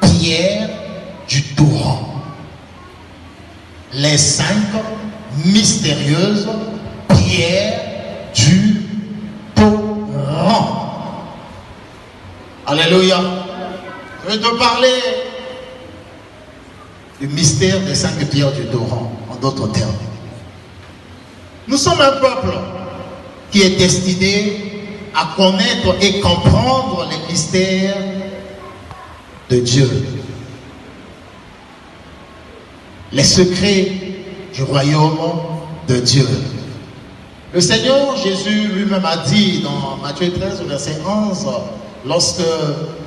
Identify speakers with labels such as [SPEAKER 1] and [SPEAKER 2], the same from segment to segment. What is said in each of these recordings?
[SPEAKER 1] pierres du torrent. Les 5 mystérieuses pierres du torrent. Alléluia. Je vais te parler du mystère des 5 pierres du torrent, en d'autres termes. Nous sommes un peuple qui est destiné à connaître et comprendre les mystères de Dieu. Les secrets du royaume de Dieu. Le Seigneur Jésus lui-même a dit dans Matthieu 13, verset 11, lorsque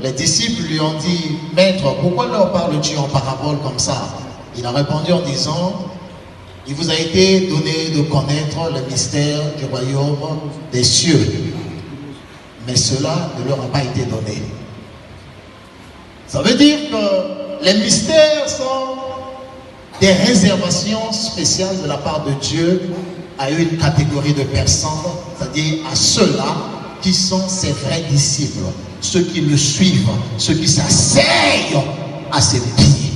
[SPEAKER 1] les disciples lui ont dit, « Maître, pourquoi leur parles-tu en parabole comme ça ?» Il a répondu en disant, « Il vous a été donné de connaître le mystère du royaume des cieux, mais cela ne leur a pas été donné. » Ça veut dire que les mystères sont des réservations spéciales de la part de Dieu à une catégorie de personnes, c'est-à-dire à ceux-là qui sont ses vrais disciples, ceux qui le suivent, ceux qui s'asseyent à ses pieds.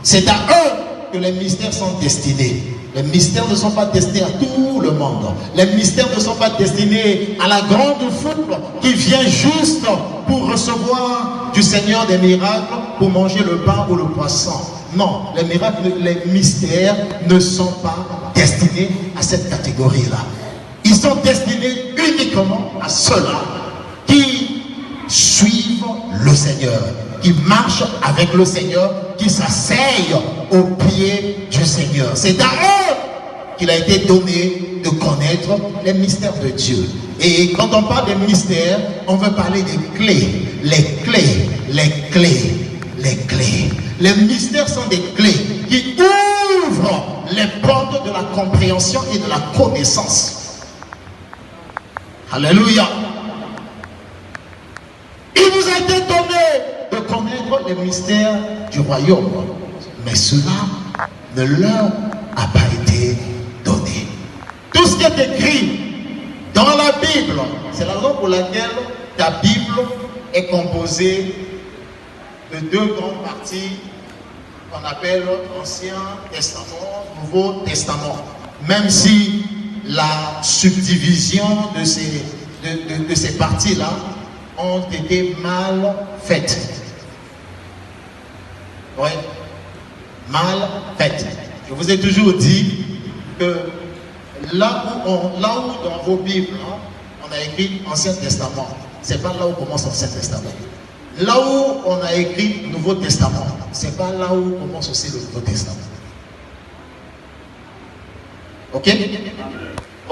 [SPEAKER 1] C'est à eux que les mystères sont destinés. Les mystères ne sont pas destinés à tout le monde. Les mystères ne sont pas destinés à la grande foule qui vient juste pour recevoir du Seigneur des miracles, pour manger le pain ou le poisson. Non, les miracles, les mystères ne sont pas destinés à cette catégorie-là. Ils sont destinés uniquement à ceux-là qui suivent le Seigneur, qui marchent avec le Seigneur, qui s'asseyent au pied du Seigneur. C'est à eux qu'il a été donné de connaître les mystères de Dieu. Et quand on parle des mystères, on veut parler des clés. Les clés, les clés, les clés. Les mystères sont des clés qui ouvrent les portes de la compréhension et de la connaissance. Alléluia. Il vous a été donné de connaître les mystères du royaume, mais cela ne leur a pas été donné. Tout ce qui est écrit dans la Bible, c'est la raison pour laquelle ta Bible est composée de 2 grandes parties qu'on appelle Ancien Testament, Nouveau Testament. Même si la subdivision de ces parties-là ont été mal faites. Oui, mal faites. Je vous ai toujours dit que là où dans vos Bibles, on a écrit Ancien Testament, c'est pas là où commence l'Ancien Testament. Là où on a écrit Nouveau Testament, c'est pas là où commence aussi le Nouveau Testament. Ok?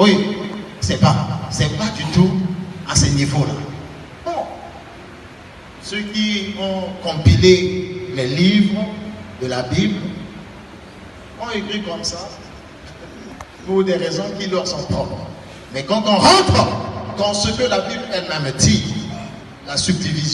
[SPEAKER 1] Oui, c'est pas du tout à ce niveau-là. Non. Ceux qui ont compilé les livres de la Bible ont écrit comme ça pour des raisons qui leur sont propres. Mais quand on rentre dans ce que la Bible elle-même dit, la subdivision